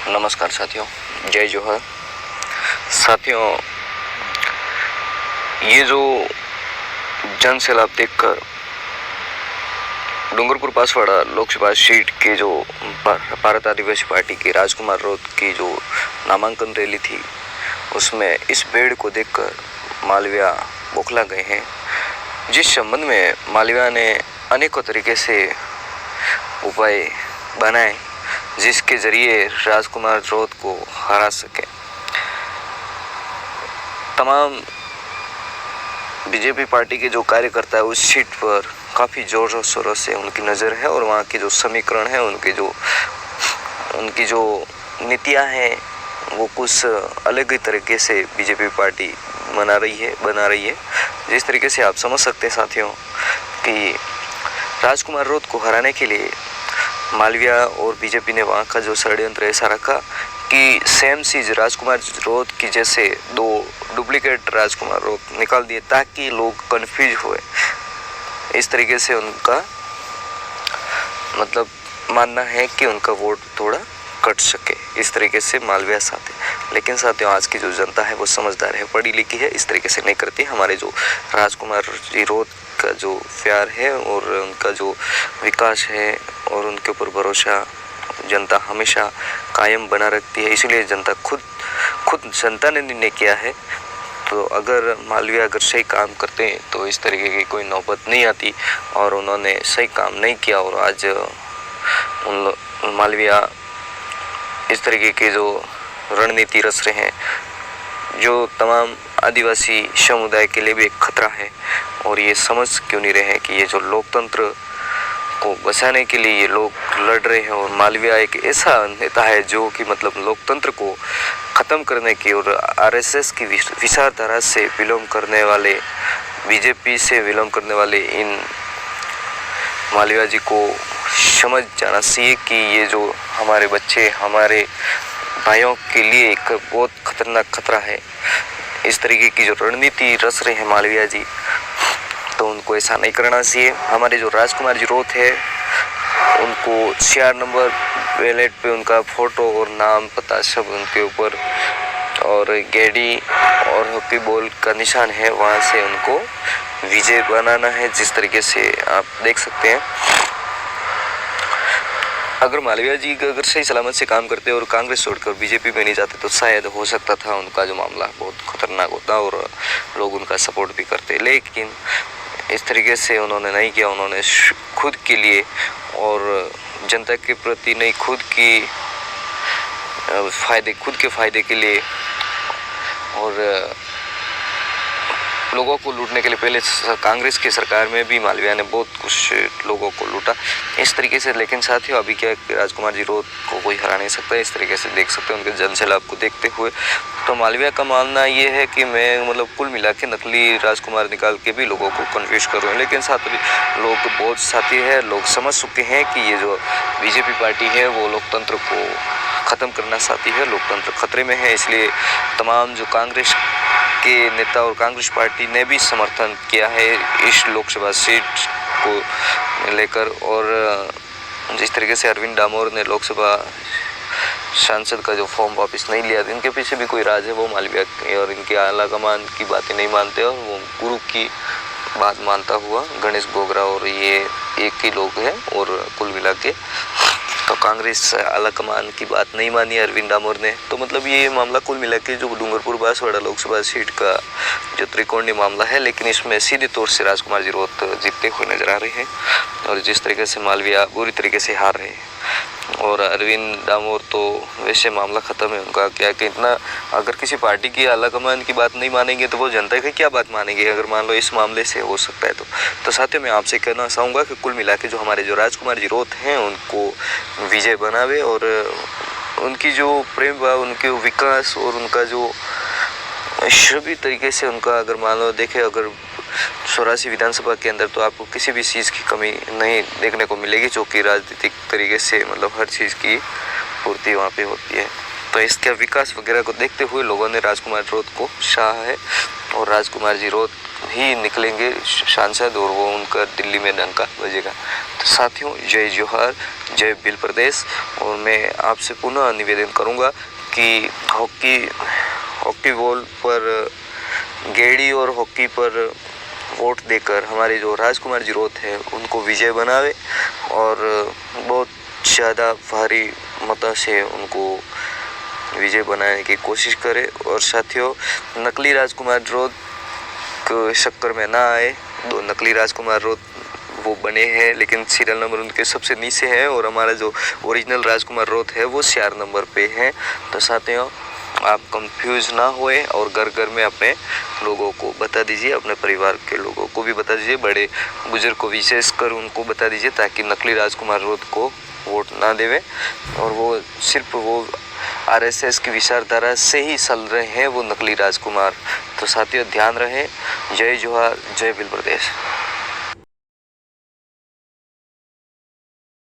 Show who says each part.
Speaker 1: नमस्कार साथियों, जय जोहर। साथियों, ये जो जन सैलाब देखकर डूंगरपुर बांसवाड़ा लोकसभा सीट के जो भारत आदिवासी पार्टी की राजकुमार रोत की जो नामांकन रैली थी, उसमें इस भीड़ को देखकर मालविया बौखला गए हैं, जिस संबंध में मालविया ने अनेकों तरीके से उपाय बनाए जिसके जरिए राजकुमार रोत को हरा सके। तमाम बीजेपी पार्टी के जो कार्यकर्ता है उस सीट पर काफ़ी जोर शोरों से उनकी नज़र है और वहाँ के जो समीकरण है, उनकी जो नीतियाँ हैं वो कुछ अलग ही तरीके से बीजेपी पार्टी बना रही है। जिस तरीके से आप समझ सकते हैं साथियों कि राजकुमार रोत को हराने के लिए मालविया और बीजेपी ने वहाँ का जो षड्यंत्र ऐसा रखा कि सेम चीज राजकुमार रोत की जैसे दो डुप्लीकेट राजकुमार रोत निकाल दिए ताकि लोग कंफ्यूज हुए। इस तरीके से उनका मतलब मानना है कि उनका वोट थोड़ा कट सके, इस तरीके से मालविया साथ है। लेकिन साथियों, आज की जो जनता है वो समझदार है, पढ़ी लिखी है, इस तरीके से नहीं करती। हमारे जो राजकुमार जी रोत का जो प्यार है और उनका जो विकास है और उनके ऊपर भरोसा जनता हमेशा कायम बना रखती है, इसलिए जनता खुद जनता ने निर्णय किया है। तो अगर मालविया अगर सही काम करते हैं तो इस तरीके की कोई नौबत नहीं आती, और उन्होंने सही काम नहीं किया और आज मालविया इस तरीके की जो रणनीति रच रहे हैं जो तमाम आदिवासी समुदाय के लिए भी एक खतरा है। और ये समझ क्यों नहीं रहे हैं कि ये जो लोकतंत्र को बचाने के लिए ये लोग लड़ रहे हैं, और मालविया एक ऐसा नेता है जो कि मतलब लोकतंत्र को ख़त्म करने की और आरएसएस की विचारधारा से विलोम करने वाले, बीजेपी से विलोम करने वाले इन मालविया जी को समझ जाना चाहिए कि ये जो हमारे बच्चे, हमारे भाइयों के लिए एक बहुत खतरनाक खतरा है। इस तरीके की जो रणनीति रच रहे हैं मालविया जी, तो उनको ऐसा नहीं करना चाहिए। हमारे जो राजकुमार जी रोत है उनको 4 नंबर बैलेट पे उनका फोटो और नाम पता सब उनके ऊपर, और गेडी और हॉकी बॉल का निशान है, वहाँ से उनको विजय बनाना है। जिस तरीके से आप देख सकते हैं, अगर मालविया जी अगर सही सलामत से काम करते और कांग्रेस छोड़कर बीजेपी में नहीं जाते तो शायद हो सकता था उनका जो मामला बहुत खतरनाक होता और लोग उनका सपोर्ट भी करते। लेकिन इस तरीके से उन्होंने नहीं किया। उन्होंने खुद के लिए और जनता के प्रति नहीं, खुद के फायदे के लिए और लोगों को लूटने के लिए पहले कांग्रेस की सरकार में भी मालविया ने बहुत कुछ लोगों को लूटा इस तरीके से। लेकिन साथियों, अभी क्या राजकुमार जी रोत को कोई हरा नहीं सकता। इस तरीके से देख सकते हैं उनके जन सैलाब को देखते हुए। तो मालविया का मानना ये है कि मैं मतलब कुल मिला के नकली राजकुमार निकाल के भी लोगों को कन्फ्यूज करूँ। लेकिन साथ भी लोग बहुत साथी है, लोग समझ चुके हैं कि ये जो बीजेपी पार्टी है वो लोकतंत्र को ख़त्म करना चाहती है, लोकतंत्र खतरे में है। इसलिए तमाम जो कांग्रेस के नेता और कांग्रेस पार्टी ने भी समर्थन किया है इस लोकसभा सीट को लेकर। और जिस तरीके से अरविंद डामोर ने लोकसभा सांसद का जो फॉर्म वापस नहीं लिया, इनके पीछे भी कोई राज है। वो मालविया और इनके आला कमान की बातें नहीं मानते और वो गुरु की बात मानता हुआ गणेश गोगरा और ये एक ही लोग हैं। और कुल मिला के तो कांग्रेस आला कमान की बात नहीं मानी अरविंद डामोर ने। तो मतलब ये मामला कुल मिला के जो डूंगरपुर बांसवाड़ा लोकसभा सीट का जो त्रिकोणीय मामला है, लेकिन इसमें सीधे तौर से राजकुमार जी रोत जीतते हुए नजर आ रहे हैं और जिस तरीके से मालविया बुरी तरीके से हार रहे हैं। और अरविंद डामोर तो वैसे मामला ख़त्म है उनका। क्या कि इतना अगर किसी पार्टी की आला कमान की बात नहीं मानेंगे तो वो जनता की क्या बात मानेंगे, अगर मान लो इस मामले से हो सकता है तो साथियों, मैं आपसे कहना चाहूँगा कि कुल मिला के जो हमारे जो राजकुमार जी रोत हैं उनको विजय बनावे और उनकी जो प्रेम भाव, उनके विकास और उनका जो सभी तरीके से उनका अगर मान लो देखें, अगर 84 विधानसभा के अंदर तो आपको किसी भी चीज़ की कमी नहीं देखने को मिलेगी, जो कि राजनीतिक तरीके से मतलब हर चीज़ की पूर्ति वहाँ पे होती है। तो इसके विकास वगैरह को देखते हुए लोगों ने राजकुमार रोत को चाहा है और राजकुमार जी रोत ही निकलेंगे सांसद और वो उनका दिल्ली में डंका बजेगा। तो साथियों, जय जोहार, जय बिल प्रदेश। और मैं आपसे पुनः निवेदन करूंगा कि हॉकी बॉल पर गेड़ी और हॉकी पर वोट देकर हमारे जो राजकुमार जी रोत है उनको विजय बनावे और बहुत ज़्यादा भारी मतों से उनको विजय बनाने की कोशिश करे। और साथियों, नकली राजकुमार रोत के चक्कर में ना आए। दो नकली राजकुमार रोत वो बने हैं लेकिन सीरियल नंबर उनके सबसे नीचे है और हमारा जो ओरिजिनल राजकुमार रोत है वो 4 नंबर पे है। तो साथियों, आप कंफ्यूज ना होए और घर घर में अपने लोगों को बता दीजिए, अपने परिवार के लोगों को भी बता दीजिए, बड़े बुजुर्ग को विशेष कर उनको बता दीजिए ताकि नकली राजकुमार रोत को वोट ना देवे। और वो सिर्फ वो आरएसएस की विचारधारा से ही चल रहे हैं वो नकली राजकुमार। तो साथियों, ध्यान रहे। जय जोहार, जय बिल प्रदेश।